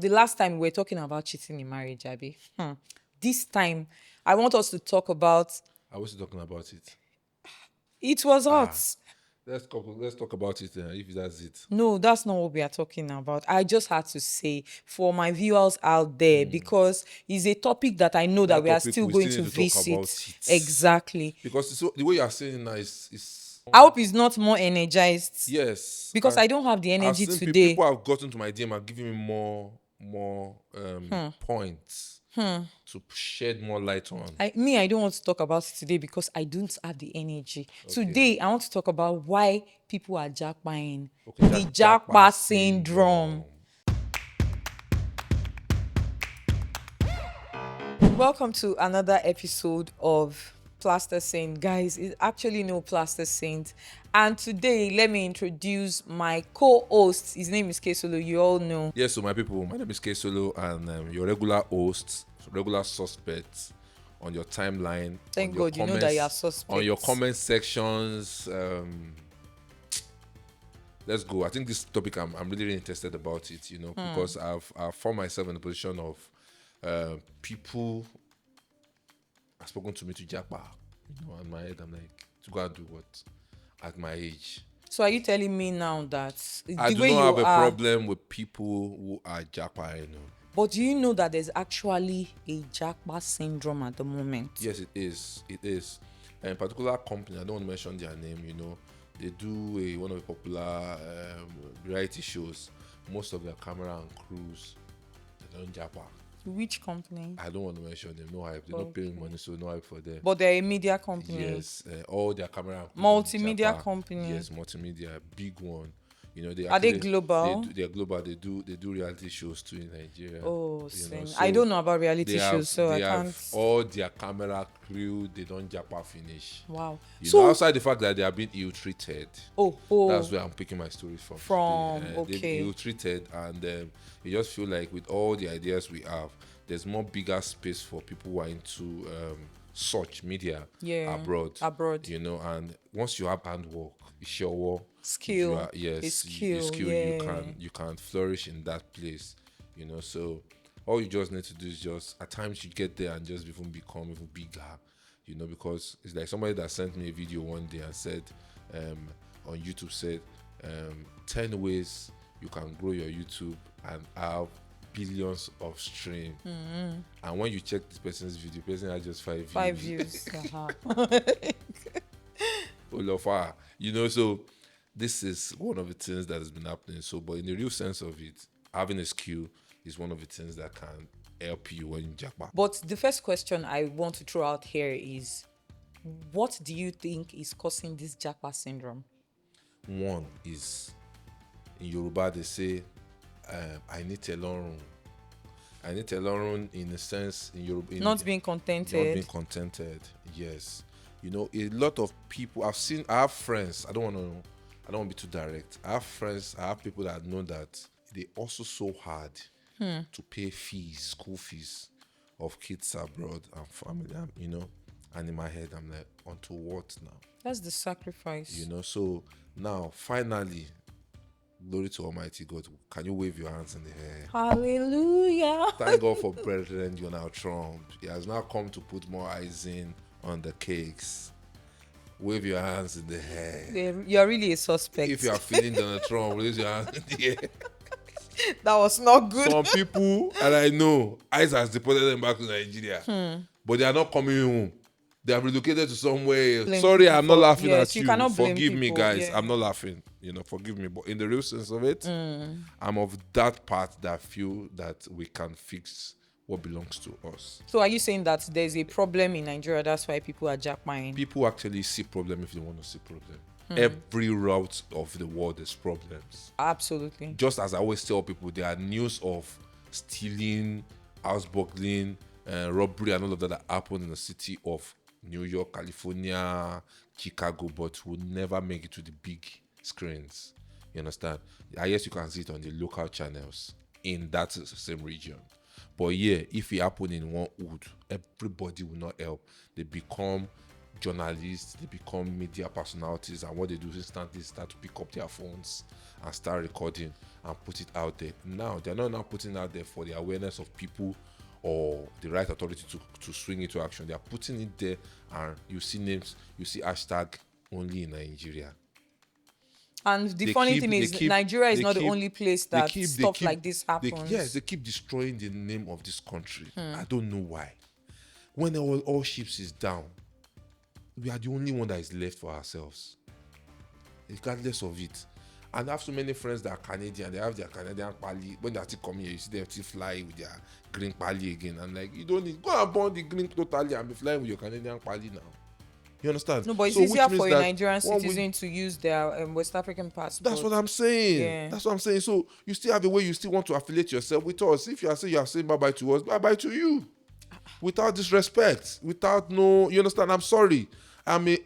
The last time we were talking about cheating in marriage, Abby. This time, I want us to talk about. I was talking about it. It was hot. Let's talk about it if that's it. No, that's not what we are talking about. I just had to say for my viewers out there because it's a topic that I know that That we are topic still we going still to need to talk visit. about it. Exactly. Because the way you are saying now is I hope it's not more energized. yes. Because And I don't have the I've energy seen today. people have gotten to my DM and giving me more points to shed more light on. I don't want to talk about it today because I don't have the energy. Today, I want to talk about why people are japa-ing. Okay, The japa japa syndrome. Welcome to another episode of Plaster Saint. Guys, it's actually no Plaster Saint. And today, let me introduce my co-host. His name is Ksolo, you all know. Yes, so my people, my name is Ksolo, and your regular host, regular suspects on your timeline. Thank on your God you know that you are suspect. On your comment sections. Let's go. I think this topic I'm really interested about it, because I've found myself in the position of people have spoken to me to japa, on my head I'm like, to go and do what at my age. So are you telling me now that I the do way not you have a are, problem with people who are japa, but do you know that there's actually a japa syndrome at the moment? Yes, it is. It is. And a particular company, I don't want to mention their name, they do one of the popular reality shows. Most of their camera and crews, they don't japa. Which company? I don't want to mention them. No hype. They're not paying money, so no hype for them. But they're a media company. Yes, all their camera and crews Multimedia japa. company. Yes, multimedia, big one. Are they global? They're global. They do reality shows too in Nigeria. Oh, so I don't know about reality shows, so I can't. All their camera crew, they don't japa finish. Wow. Outside the fact that they are being ill-treated. Oh. That's where I'm picking my story from. Okay. They're ill-treated, and you just feel like with all the ideas we have, there's more bigger space for people who are into such media abroad. And once you have handwork, it's your work. Skill. You can flourish in that place. So all you just need to do is just at times you get there and just become even bigger. Because it's like somebody that sent me a video one day and said on YouTube said 10 ways you can grow your YouTube and have billions of stream. And when you check this person's video, the person has just 5 views. Olofa. So this is one of the things that has been happening. So, but in the real sense of it, having a skill is one of the things that can help you when you japa. But the first question I want to throw out here is, what do you think is causing this japa syndrome? One is, in Yoruba they say, I need telorun. I need telorun in a sense in Yoruba. Not being contented. Not being contented. Yes. A lot of people I have friends. I don't want to be too direct. I have people that know that they also so hard to pay school fees of kids abroad and family, and in my head I'm like, onto what now? That's the sacrifice. So now finally, glory to Almighty God. Can you wave your hands in the air? Hallelujah. Thank God for President Donald Trump. He has now come to put more icing on the cakes. Wave your hands in the air. You're really a suspect. If you are feeling Donald Trump, raise your hands in the air. That was not good. Some people, and I know, ICE has deported them back to Nigeria, but they are not coming home. They have relocated to somewhere else. Sorry, I'm not laughing at you. Forgive me, guys. I'm not laughing. Forgive me. But in the real sense of it, I'm of that part that feel that we can fix what belongs to us. So are you saying that there's a problem in Nigeria, that's why people are japa-ing? People actually see problem if they want to see problem. Every route of the world there's problems. Absolutely. Just as I always tell people, there are news of stealing, house burgling, robbery and all of that happen in the city of New York, California, Chicago, but will never make it to the big screens. You understand? I guess you can see it on the local channels in that same region. But yeah, if it happen in one hood, everybody will not help. They become journalists, they become media personalities, and what they do is instantly start to pick up their phones and start recording and put it out there. Now they're not now putting it out there for the awareness of people or the right authority to swing into action. They are putting it there, and you see names, you see hashtag only in Nigeria. And the funny thing is, Nigeria is not the only place that stuff like this happens. Yes, they keep destroying the name of this country. I don't know why. When all ships is down, we are the only one that is left for ourselves, regardless of it. And I have so many friends that are Canadian. They have their Canadian pali. When they still come here, you see them still fly with their green pali again. I'm like, you don't need, go and burn the green totally and be flying with your Canadian pali now. You understand? No, but it's easier for a Nigerian citizen to use their West African passport. That's what I'm saying. Yeah. That's what I'm saying. So you still have a way you still want to affiliate yourself with us. If you are saying bye-bye to us, bye-bye to you. Without disrespect. Without no... You understand? I'm sorry. I'm a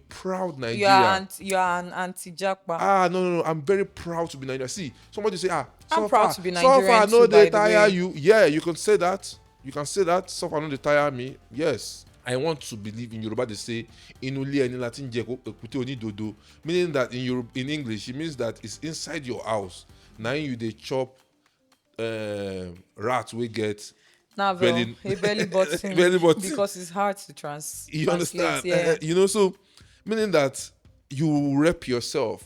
proud Nigerian. You are an anti-japa. No. I'm very proud to be Nigerian. See, somebody say, I'm proud to be Nigerian. So far, no, they tire you. Yeah, you can say that. You can say that. So far, no, they tire me. Yes. I want to believe in Yoruba. They say inuli and in Latin dodo, meaning that in English it means that it's inside your house. Now you they chop rat we get belly button because it's hard to you understand? Yeah. So meaning that you rep yourself,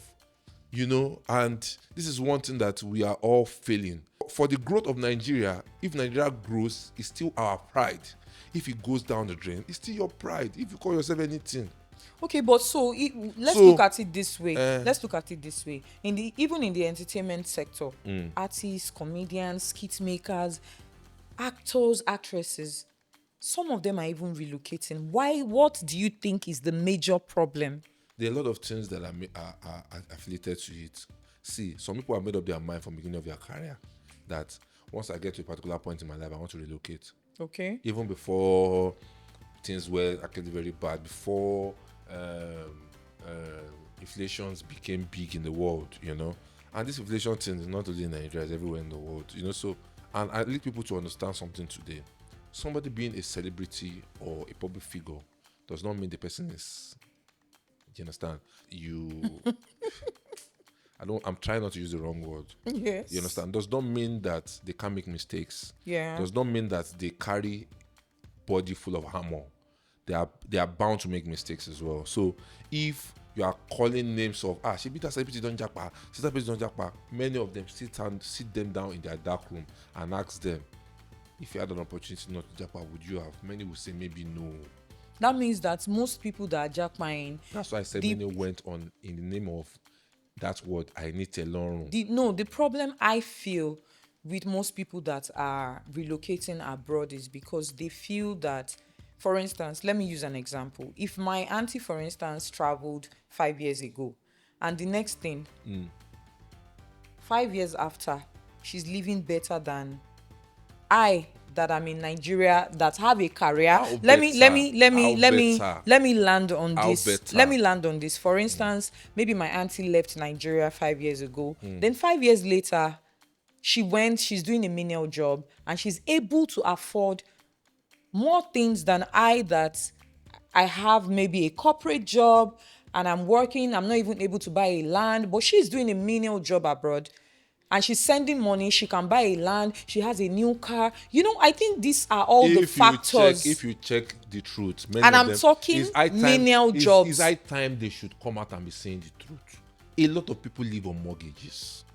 and this is one thing that we are all feeling. For the growth of Nigeria, if Nigeria grows, it's still our pride. If it goes down the drain, it's still your pride. If you call yourself anything. Okay, but let's look at it this way. Even in the entertainment sector, artists, comedians, skit makers, actors, actresses, some of them are even relocating. Why? What do you think is the major problem? There are a lot of things that are affiliated to it. See, some people have made up their mind from the beginning of their career that once I get to a particular point in my life, I want to relocate. Okay. Even before things were actually very bad, before inflations became big in the world, and this inflation thing is not only in Nigeria, it's everywhere in the world, So, and I need people to understand something today. Somebody being a celebrity or a public figure does not mean the person is. Do you understand? I'm trying not to use the wrong word. Yes. You understand? Does not mean that they can't make mistakes. Yeah. Does not mean that they carry body full of armor. They are bound to make mistakes as well. So if you are calling names of Shebita celebrity don't japa, celebrity don't japa, many of them sit them down in their dark room and ask them, if you had an opportunity not to japa, would you have? Many will say maybe no. That means that most people that are japaing. That's why I said many went on in the name of that word, I need to learn. The problem I feel with most people that are relocating abroad is because they feel that, for instance, let me use an example. If my auntie, for instance, traveled 5 years ago, and the next thing, 5 years after, she's living better than I, that I'm in Nigeria, that have a career. Let me land on this. Let me land on this. For instance, maybe my auntie left Nigeria 5 years ago. Then 5 years later, she's doing a menial job, and she's able to afford more things than that I have maybe a corporate job and I'm working. I'm not even able to buy a land, but she's doing a menial job abroad. And she's sending money, she can buy a land, she has a new car. I think these are all the factors. If you check the truth, and I'm talking menial jobs. It's high time they should come out and be saying the truth. A lot of people live on mortgages,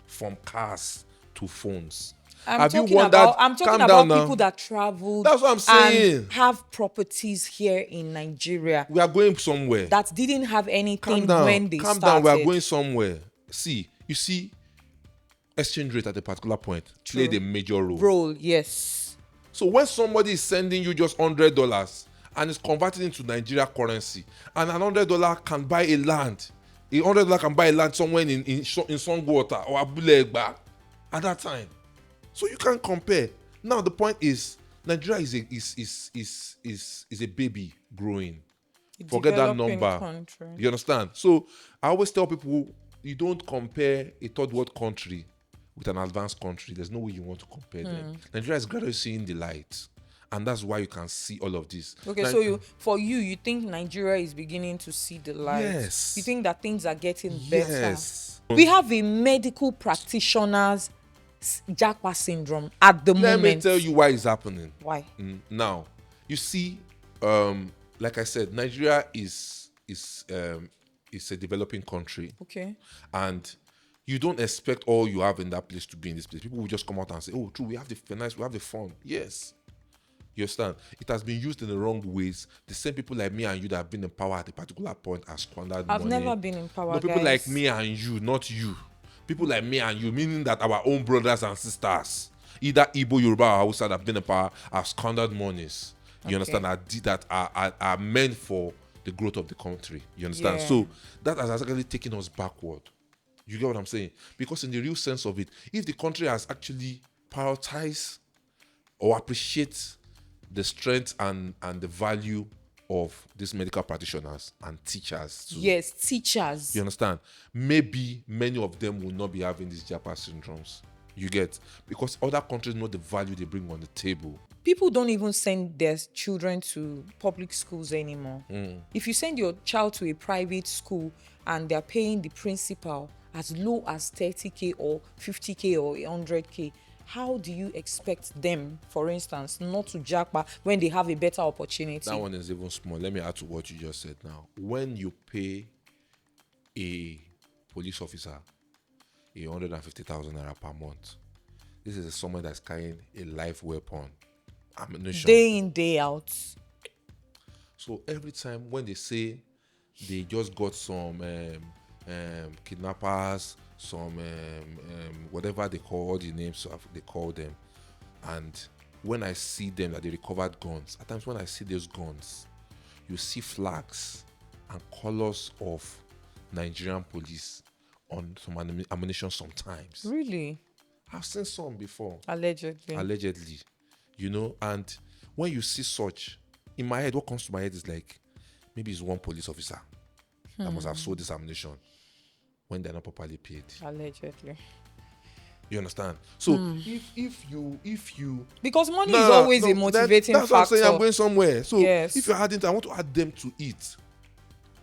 from cars to phones. I'm talking about people that traveled. That's what I'm saying. And have properties here in Nigeria. We are going somewhere. That didn't have anything when they started. Calm down, we are going somewhere. You see, exchange rate at a particular point played a major role. Yes. So when somebody is sending you just $100 and is converting into Nigeria currency, and an $100 can buy a land, $100 can buy a land somewhere in Songwater or Abulegba at that time. So you can't compare. Now the point is, Nigeria is a baby growing. Forget that number. Country. You understand? So I always tell people, you don't compare a third world country with an advanced country. There's no way you want to compare them. Nigeria is gradually seeing the light. And that's why you can see all of this. Okay, Now, so you think Nigeria is beginning to see the light? Yes. You think that things are getting better? yes. We have a medical practitioner's japa syndrome at the Let moment. me tell you why it's happening. Why? Now, you see, like I said, Nigeria is a developing country, Okay. and you don't expect all you have in that place to be in this place. People will just come out and say, "Oh, true, we have the finance, we have the fun." Yes, you understand? It has been used in the wrong ways. The same people like me and you that have been in power at a particular point are squandered I've money. never been in power, No, people guys. like me and you, not you. People like me and you, meaning that our own brothers and sisters, either Igbo, Yoruba, or Hausa, that have been in power, have squandered monies. You Okay. understand? That are meant for the growth of the country. You understand? Yeah. So that has actually taken us backward. You get what I'm saying? Because in the real sense of it, if the country has actually prioritized or appreciate the strength and the value of these medical practitioners and teachers too, Yes, teachers. you understand? Maybe many of them will not be having these Japa syndromes. You get? Because other countries know the value they bring on the table. People don't even send their children to public schools anymore. If you send your child to a private school and they're paying the principal as low as 30k or 50k or 100k, how do you expect them, for instance, not to japa when they have a better opportunity? That one is even small. Let me add to what you just said now. When you pay a police officer 150,000 naira per month, this is someone that's carrying a live weapon, ammunition. Day in, day out. So every time when they say they just got some kidnappers, some whatever they call, all the names they call them, and when I see them that they recovered guns, at times when I see those guns, you see flags and colors of Nigerian police on some ammunition sometimes. Really? I've seen some before. Allegedly. You know, and when you see such, in my head, what comes to my head is like, maybe it's one police officer that must have sold this ammunition when they're not properly paid. Allegedly. You understand? So if you Because money is always a motivating that's factor. what I'm saying. I'm going somewhere. So Yes. if you're adding, I want to add them to it.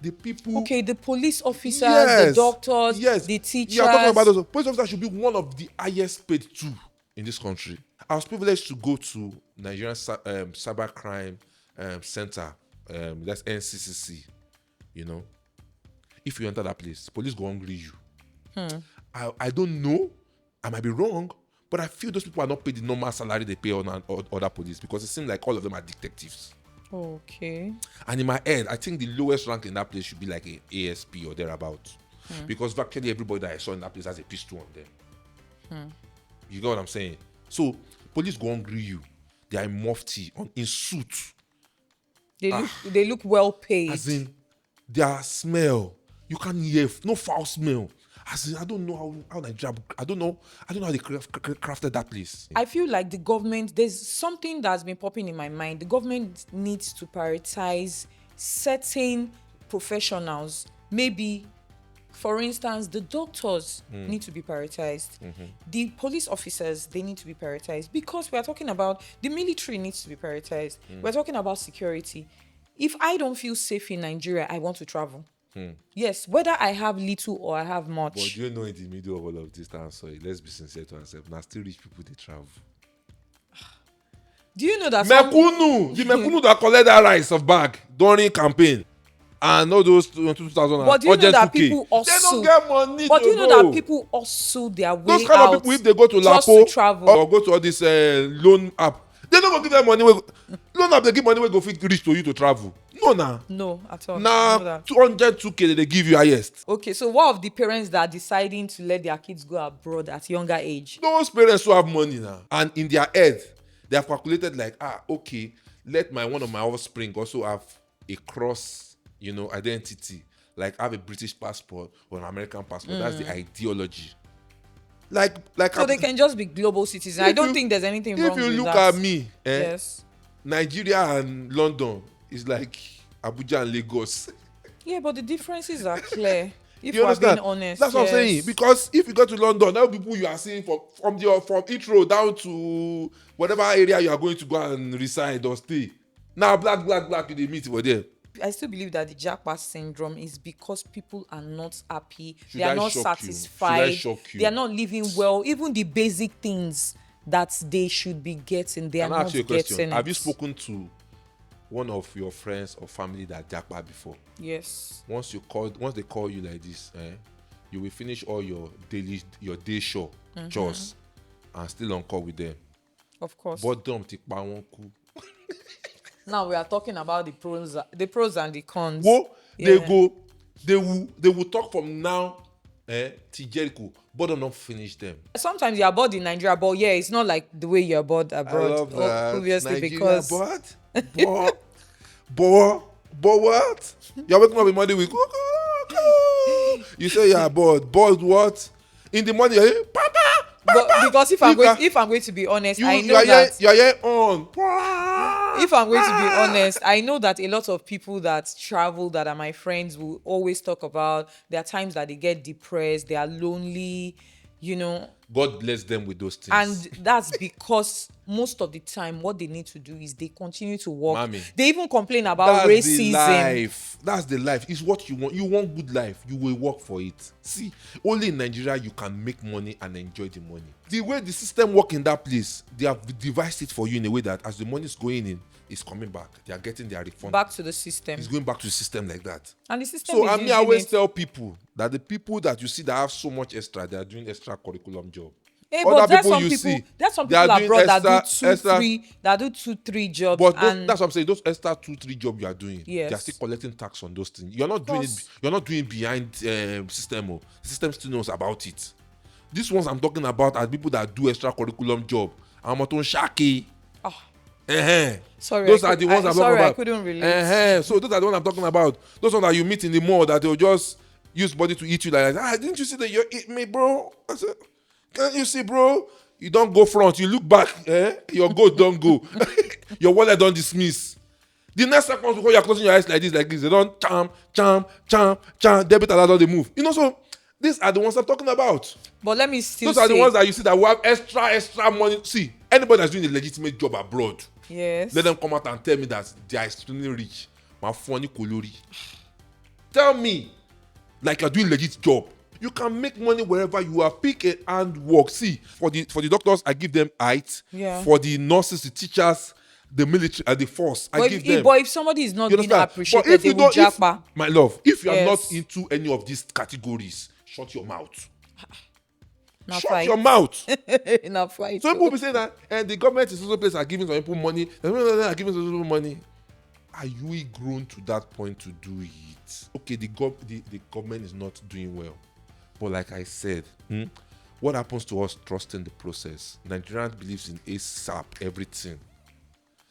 The people. Okay, the police officers, Yes, the doctors, yes. the teachers. Yeah, I'm talking about those. Police officers should be one of the highest paid too in this country. I was privileged to go to Nigerian cybercrime center. That's NCCC. You know, if you enter that place, police go hungry you. I don't know. I might be wrong, but I feel those people are not paid the normal salary they pay on other police, because it seems like all of them are detectives. Okay. And in my head, I think the lowest rank in that place should be like an ASP or thereabout. Because virtually everybody that I saw in that place has a pistol on them. You get what I'm saying? So, police go hungry you. They are in mufti, in suit. They look well paid. As in, their smell, you can't hear, no foul smell. As in, I don't know how Nigeria, I don't know how they crafted that place. I feel like the government, there's something that's been popping in my mind. The government needs to prioritize certain professionals. Maybe, for instance, the doctors need to be prioritized. The police officers, they need to be prioritized, because we're talking about the military needs to be prioritized. We're talking about security. If I don't feel safe in Nigeria, I want to travel. Yes, whether I have little or I have much. But you know, in the middle of all of this, let's be sincere to ourselves. Now, still rich people, they travel. Do you know that The Mekunu that collect that rice of bag during campaign, and all those 2,000. But do you know that 2K, people also, they don't get money. but to do you know go. that people also their way Those kind out of people, if they go to just Lapo to travel or go to all this loan app, they don't go give them money. Loan app, they give money, we go fit reach to you to travel. No, No, at all. Nah, Know that. 202K they give you highest. Okay, so what of the parents that are deciding to let their kids go abroad at younger age? Those parents who have money now, and in their head, they have calculated like, okay, let one of my offspring also have a cross, identity, like have a British passport or an American passport. That's the ideology. Like. So they can just be global citizens. I don't think there's anything wrong with that. If you look at me, yes, Nigeria and London is like Abuja and Lagos. Yeah, but the differences are clear. If You we're being understand? honest, That's what I'm saying. yes. Because if you go to London, now people you are seeing from intro down to whatever area you are going to go and reside or stay. Now black you dey meet for there. I still believe that the Japa syndrome is because people are not happy, they Should are I not shock you? Should I satisfied, shock they are you? not living well. Even the basic things that they should be getting, they are Can I ask not you a question? getting Have you it. spoken to one of your friends or family that japa before? Yes. Once they call you like this, you will finish all your day show chores and still on call with them. Of course. Bottom ti pa won ku. Now we are talking about the pros and the cons. Whoa, Yeah. they will talk from now till Jericho, but don't not finish them. Sometimes you're bored in Nigeria, but yeah, it's not like the way you're bored abroad. I love that. Obviously, Nigeria, because but what? You're waking up in the morning with you say you're bored. Bored what? In the morning, you're here, Papa. but because if I'm going to be honest, I know that you're here on. if I'm going to be honest, I know that a lot of people that travel that are my friends will always talk about there are times that they get depressed, they are lonely, you know. God bless them with those things. And that's because most of the time what they need to do is they continue to work. Mommy, they even complain about that's racism. the life. That's the life. It's what you want. You want good life. You will work for it. See, only in Nigeria you can make money and enjoy the money. The way the system works in that place, they have devised it for you in a way that as the money is going in, it's coming back. They are getting their refund. Back to the system. It's going back to the system like that. And the system So is I always using it. tell people that the people that you see that have so much extra, they are doing extra curriculum job. Hey, Other but there's people some you people, see, there's some they are people doing abroad that do extra- two, three jobs. But and that's what I'm saying. Those extra 2-3 jobs you are doing, Yes. they are still collecting tax on those things. You're not doing it. course. You're not doing behind system. Oh. The system still knows about it. These ones I'm talking about are people that do extra curriculum job. I'm not on shaki. Oh, Sorry, sorry, those are the ones I'm talking sorry, about. I couldn't relate. So those are the ones I'm talking about. Those ones that you meet in the mall that they'll just use body to eat you like, didn't you see that you eat me, bro? I said, can't you see, bro? You don't go front, you look back, your goat don't go. Your wallet don't dismiss. The next second before you're closing your eyes like this, they don't cham, debit and all they move. You know, so these are the ones I'm talking about. But let me still Those are the ones that you see that will have extra money. See, anybody that's doing a legitimate job abroad, Yes. let them come out and tell me that they are extremely rich. My funny kolori. Tell me, like you're doing legit job. You can make money wherever you are. Pick a and work. See, for the doctors, I give them height. Yeah. For the nurses, the teachers, the military, the force, I give them. But if somebody is not You being understand? appreciated, But if they you will don't, japa. my love, if you are Yes. not into any of these categories, shut your mouth. Now Shut fight. your mouth. Now fight. Some people be saying that the government is also place are giving some people money. Are giving some people money. Are you grown to that point to do it? Okay, the government is not doing well. But like I said, what happens to us trusting the process? Nigerians believes in ASAP, everything.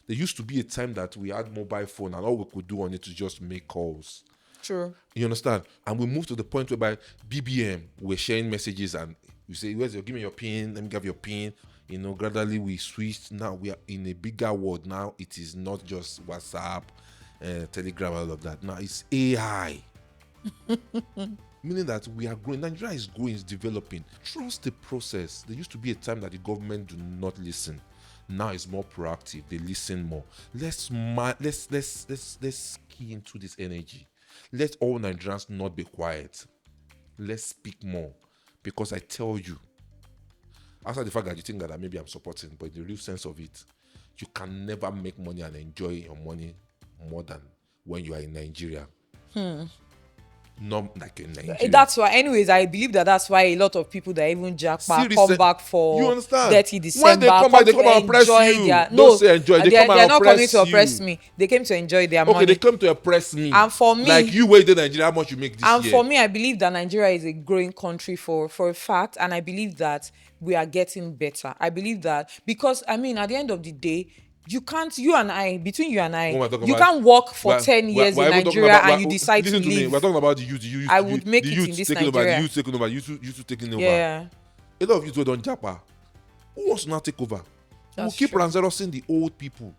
There used to be a time that we had mobile phone and all we could do on it to just make calls. True. You understand? And we moved to the point whereby BBM, we're sharing messages and you say, give me your pin, let me give your pin. You know, gradually we switched. Now we are in a bigger world. Now it is not just WhatsApp, Telegram, all of that. Now it's AI. Meaning that we are growing. Nigeria is growing, is developing. Trust the process. There used to be a time that the government do not listen. Now it's more proactive. They listen more. Let's key into this energy. Let all Nigerians not be quiet. Let's speak more. Because I tell you, outside the fact that you think that maybe I'm supporting, but in the real sense of it, you can never make money and enjoy your money more than when you are in Nigeria. Not like in Nigeria. That's why, anyways, I believe that's why a lot of people that even japa come back for you understand? dirty December. When they come back, they come and oppress you. Don't say enjoy. They're not coming to oppress me. They came to enjoy their money. Okay, they come to oppress me. And for me, like you wait in Nigeria, how much you make this year? And for me, I believe that Nigeria is a growing country for a fact, and I believe that we are getting better. I believe that because at the end of the day, between you and I, you can't work for 10 years in Nigeria and you decide to leave. Listen to me, we're talking about the youth. I would make it in this Nigeria. The youth taking over, youth taking over. Yeah. A lot of youth don't japa. Who wants to now take over? We'll keep ransassing the old people.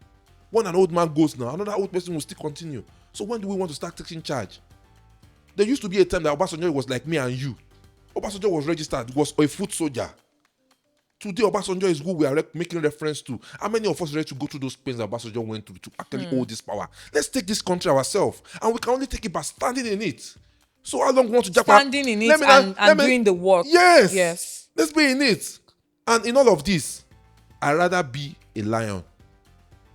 When an old man goes now, another old person will still continue. So when do we want to start taking charge? There used to be a time that Obasanjo was like me and you. Obasanjo was registered, was a foot soldier. Today, Obasanjo is who we are making reference to. How many of us are ready to go through those pains that Obasanjo went through to actually hold this power? Let's take this country ourselves, and we can only take it by standing in it. So how long we want to japa? Standing in it and doing the work. Yes. Let's be in it. And in all of this, I'd rather be a lion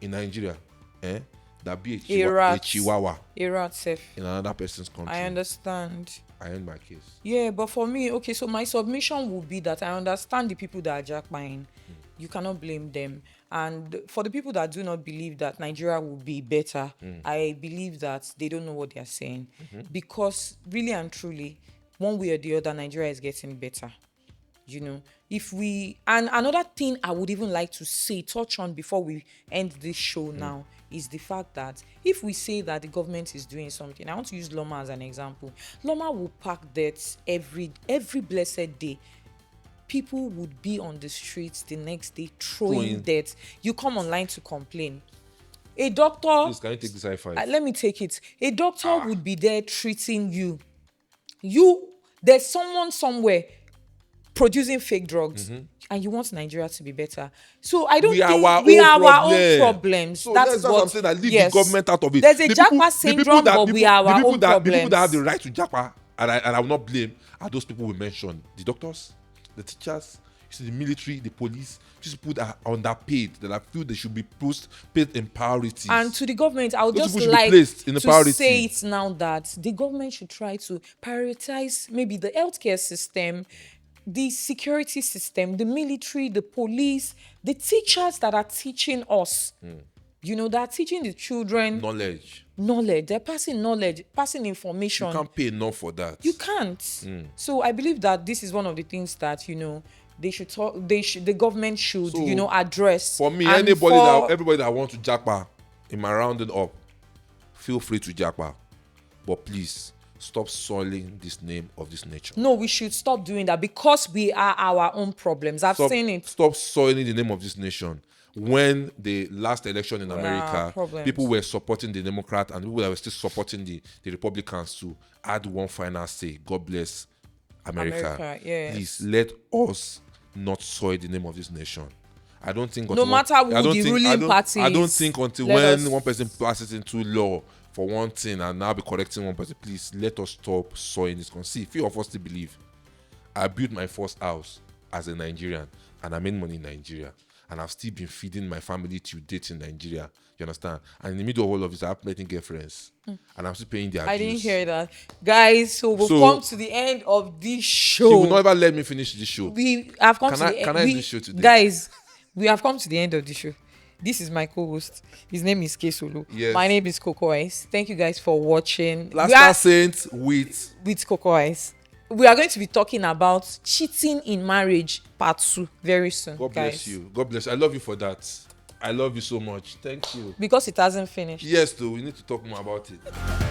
in Nigeria, than be a chihuahua in another person's country. I understand. I end my case. Yeah, but for me, okay, so my submission would be that I understand the people that are japa-ing. You cannot blame them. And for the people that do not believe that Nigeria will be better, I believe that they don't know what they are saying. Because really and truly, one way or the other, Nigeria is getting better. You know, and another thing I would even like to say, touch on before we end this show now, is the fact that if we say that the government is doing something, I want to use Loma as an example. Loma will pack deaths every blessed day. People would be on the streets the next day throwing deaths. You come online to complain. A doctor... Please, can you take this high five? Let me take it. A doctor would be there treating you. There's someone somewhere producing fake drugs, and you want Nigeria to be better. So I don't think we are our own problems. So that's what I'm saying. That leave the government out of it. There's a japa syndrome, but we are our own problems. The people that have the right to japa, and I will not blame, are those people we mentioned: the doctors, the teachers, you see, the military, the police. These people that are underpaid, that I feel they should be paid in priorities. And to the government, I would those just like to priority. Say it now that the government should try to prioritize maybe the healthcare system, the security system, the military, the police, the teachers that are teaching us, you know, that are teaching the children knowledge. They're passing knowledge, passing information. You can't pay enough for that. You can't. So I believe that this is one of the things that, you know, the government should, you know, address. For me, everybody that wants to japa, in my rounding up, feel free to japa, but please stop soiling this name of this nation. No, we should stop doing that because we are our own problems. I've seen it. Stop soiling the name of this nation. When the last election in America, people were supporting the Democrat and people that were still supporting the Republicans to add one final say. God bless America. Yes. Please let us not soil the name of this nation. I don't think no matter who the ruling party is. I don't think until when one person passes into law for one thing and now be correcting one person, please let us stop soiling this country. See, few of us still believe. I built my first house as a Nigerian and I made money in Nigeria. And I've still been feeding my family till date in Nigeria. You understand? And in the middle of all of this, I have plenty girlfriends. And I'm still paying their dues. I didn't hear that. Guys, so we've come to the end of this show. You will never let me finish this show. We have come to the end. Can I end this show today? Guys, we have come to the end of the show. This is my co-host. His name is Ksolo. Yes. My name is Cocoice. Thank you guys for watching. Last Saint with Cocoice. We are going to be talking about cheating in marriage part 2 very soon. God bless you. God bless you. I love you for that. I love you so much. Thank you. Because it hasn't finished. Yes, though. We need to talk more about it.